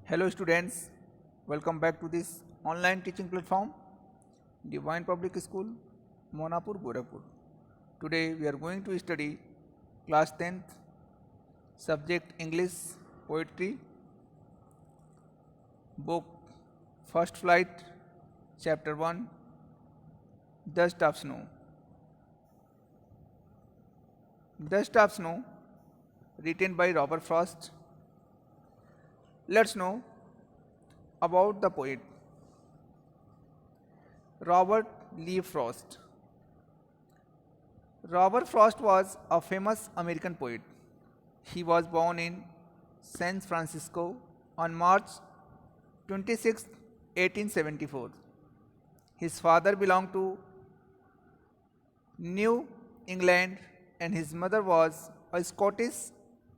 Hello students, welcome back to this online teaching platform, Divine Public School, Monapur, Gorakhpur. Today we are going to study class 10th, subject English, Poetry, book First Flight, chapter 1, Dust of Snow. Dust of Snow, written by Robert Frost. Let's know about the poet Robert Lee Frost. Robert Frost was a famous American poet. He was born in San Francisco on March 26, 1874. His father belonged to New England and his mother was a Scottish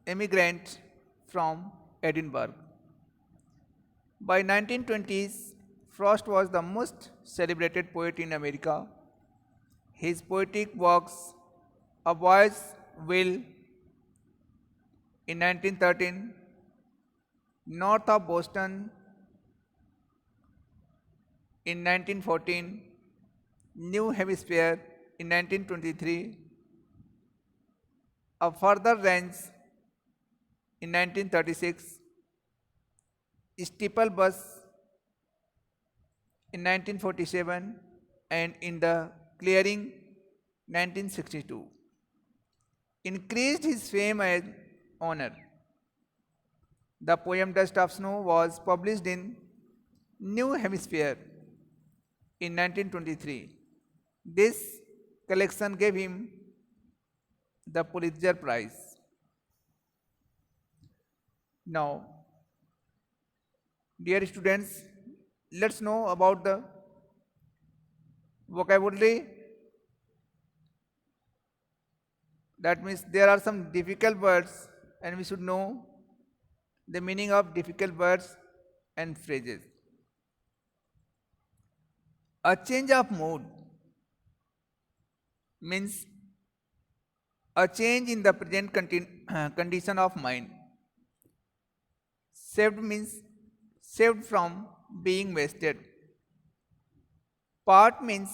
immigrant from Edinburgh. By 1920s, Frost was the most celebrated poet in America. His poetic works, A Boy's Will in 1913, North of Boston in 1914, New Hemisphere in 1923, A Further Range in 1936, Steeple Bus in 1947, and In the Clearing 1962, increased his fame and honor. The poem Dust of Snow was published in New Hemisphere in 1923. This collection gave him the Pulitzer Prize. Now, dear students, let's know about the vocabulary. That means there are some difficult words and we should know the meaning of difficult words and phrases. A change of mood means a change in the present condition of mind. Saved means saved from being wasted. Part means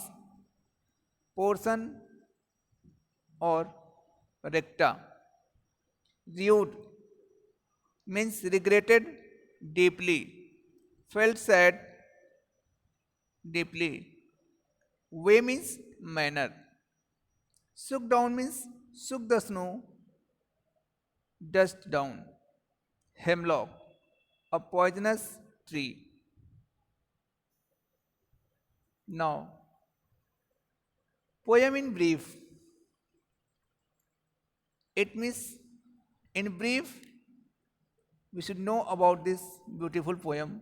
portion or recta. Rude means regretted deeply, felt sad deeply. Way means manner. Shook down means shook the snow, dust down. Hemlock, a poisonous tree. Now, poem in brief. It means, in brief, we should know about this beautiful poem,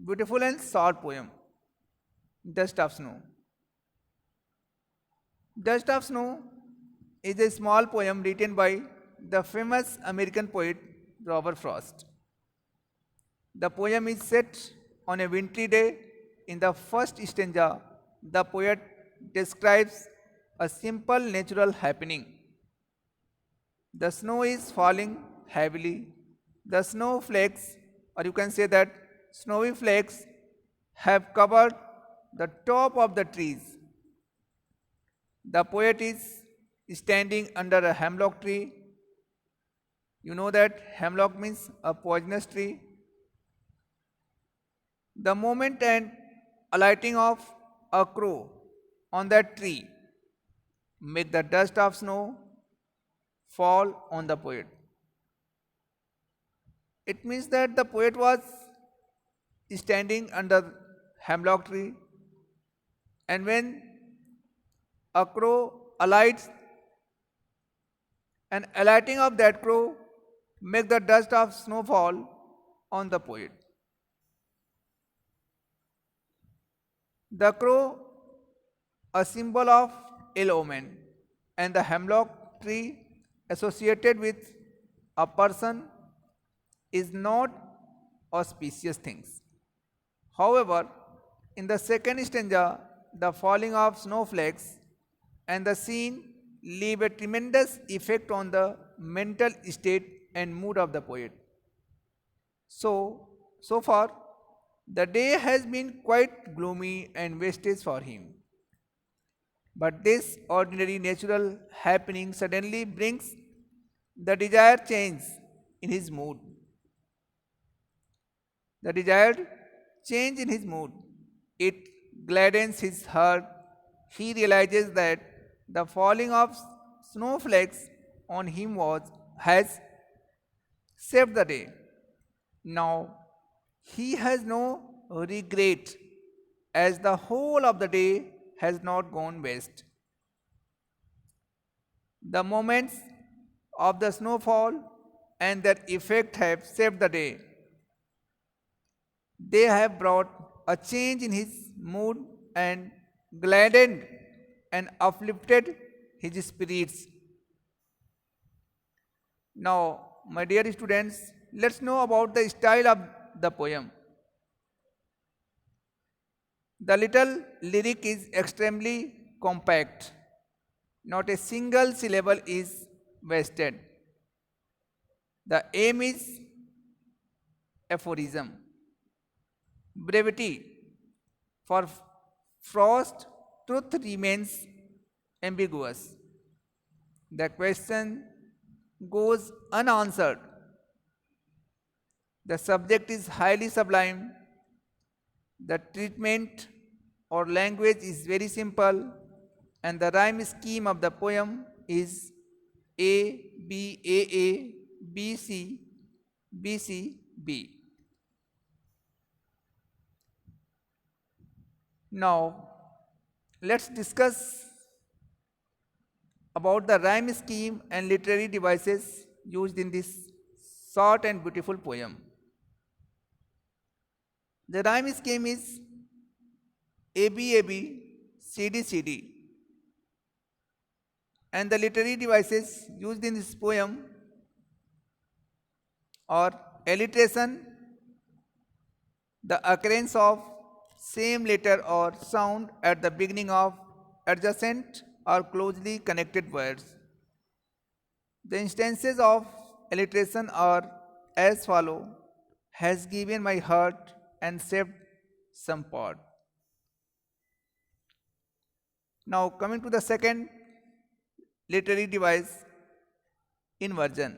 beautiful and short poem, Dust of Snow. Dust of Snow is a small poem written by the famous American poet Robert Frost. The poem is set on a wintry day. In the first stanza, the poet describes a simple natural happening. The snow is falling heavily. The snowflakes, or you can say that snowy flakes, have covered the top of the trees. The poet is standing under a hemlock tree. You know that hemlock means a poisonous tree. The moment and alighting of a crow on that tree make the dust of snow fall on the poet. It means that the poet was standing under hemlock tree, and when a crow alights, and alighting of that crow make the dust of snow fall on the poet. The crow, a symbol of ill omen, and the hemlock tree associated with a person is not auspicious things. However, in the second stanza, the falling of snowflakes and the scene leave a tremendous effect on the mental state and mood of the poet. So, So far, the day has been quite gloomy and wastage for him. But this ordinary natural happening suddenly brings the desired change in his mood. The desired change in his mood. It gladdens his heart. He realizes that the falling of snowflakes on him has saved the day. Now he has no regret as the whole of the day has not gone waste. The moments of the snowfall and their effect have saved the day. They have brought a change in his mood and gladdened and uplifted his spirits. Now, my dear students, let's know about the style of the poem. The little lyric is extremely compact. Not a single syllable is wasted. The aim is aphorism. Brevity. For Frost, truth remains ambiguous. The question goes unanswered. The subject is highly sublime. The treatment or language is very simple, and the rhyme scheme of the poem is A, B, A, B, C, B, C, B. Now, let's discuss about the rhyme scheme and literary devices used in this short and beautiful poem. The rhyme scheme is AB, AB, CD, CD. And the literary devices used in this poem are alliteration, the occurrence of same letter or sound at the beginning of adjacent or closely connected words. The instances of alliteration are as follow: has given my heart and saved some part. Now coming to the second literary device, inversion.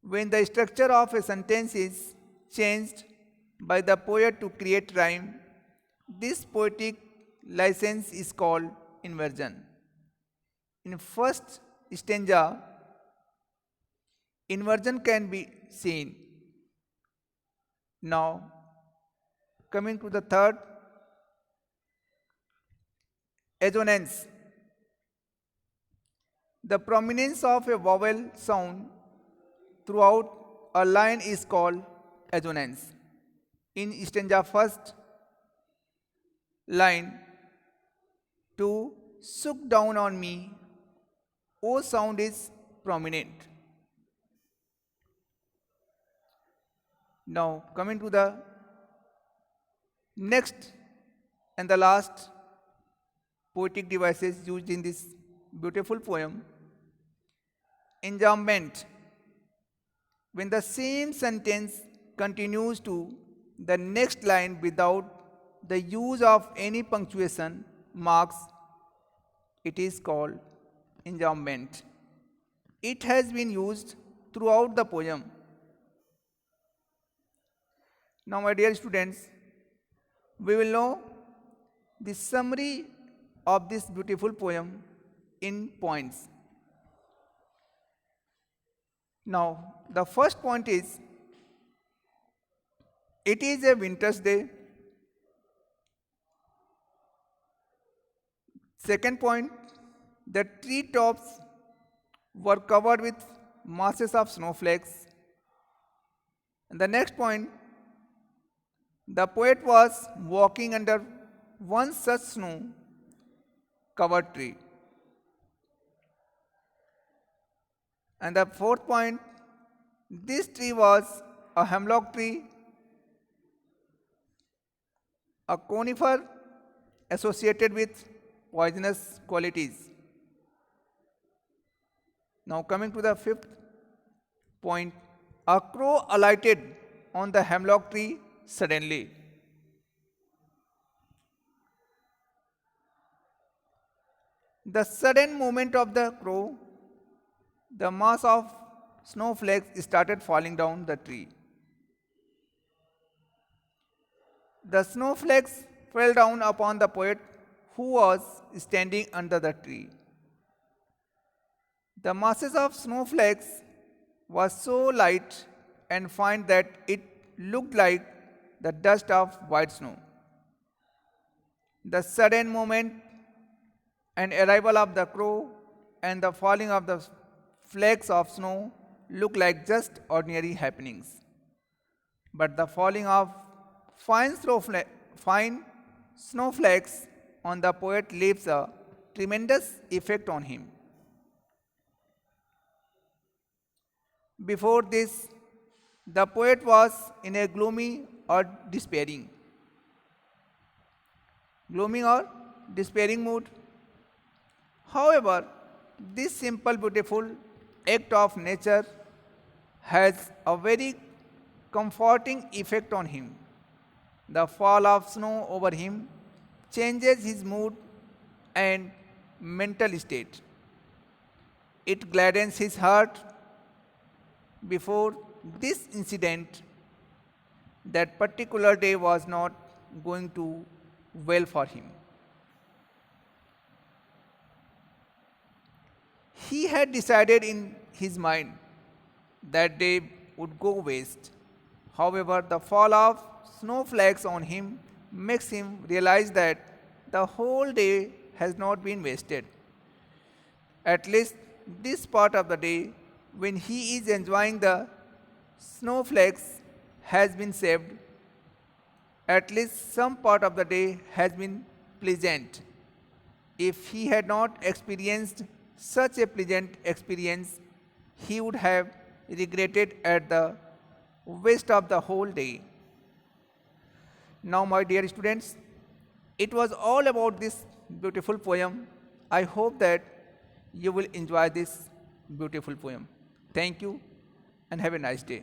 When the structure of a sentence is changed by the poet to create rhyme, this poetic license is called inversion. In first stanza, inversion can be seen. Now, coming to the third, assonance. The prominence of a vowel sound throughout a line is called assonance. In stanza first line, to "sook down on me," O sound is prominent. Now coming to the next and the last poetic devices used in this beautiful poem, enjambment. When the same sentence continues to the next line without the use of any punctuation marks, it is called enjambment. It has been used throughout the poem. Now, my dear students, we will know the summary of this beautiful poem in points. Now, the first point is, it is a winter's day. Second point, the tree tops were covered with masses of snowflakes. And the next point, the poet was walking under one such snow covered tree. And the fourth point, this tree was a hemlock tree, a conifer associated with poisonous qualities. Now coming to the fifth point, a crow alighted on the hemlock tree suddenly. The sudden movement of the crow, the mass of snowflakes started falling down the tree. The snowflakes fell down upon the poet who was standing under the tree. The masses of snowflakes was so light and fine that it looked like the dust of white snow. The sudden movement and arrival of the crow and the falling of the flakes of snow look like just ordinary happenings. But the falling of fine snowflakes on the poet leaves a tremendous effect on him. Before this, the poet was in a gloomy or despairing mood. However, this simple, beautiful act of nature has a very comforting effect on him. The fall of snow over him changes his mood and mental state. It gladdens his heart. Before this incident, that particular day was not going to well for him. He had decided in his mind that day would go waste. However, the fall of snowflakes on him makes him realize that the whole day has not been wasted. At least this part of the day, when he is enjoying the snowflakes, has been saved. At least some part of the day has been pleasant. If he had not experienced such a pleasant experience, he would have regretted at the waste of the whole day. Now, my dear students, it was all about this beautiful poem. I hope that you will enjoy this beautiful poem. Thank you and have a nice day.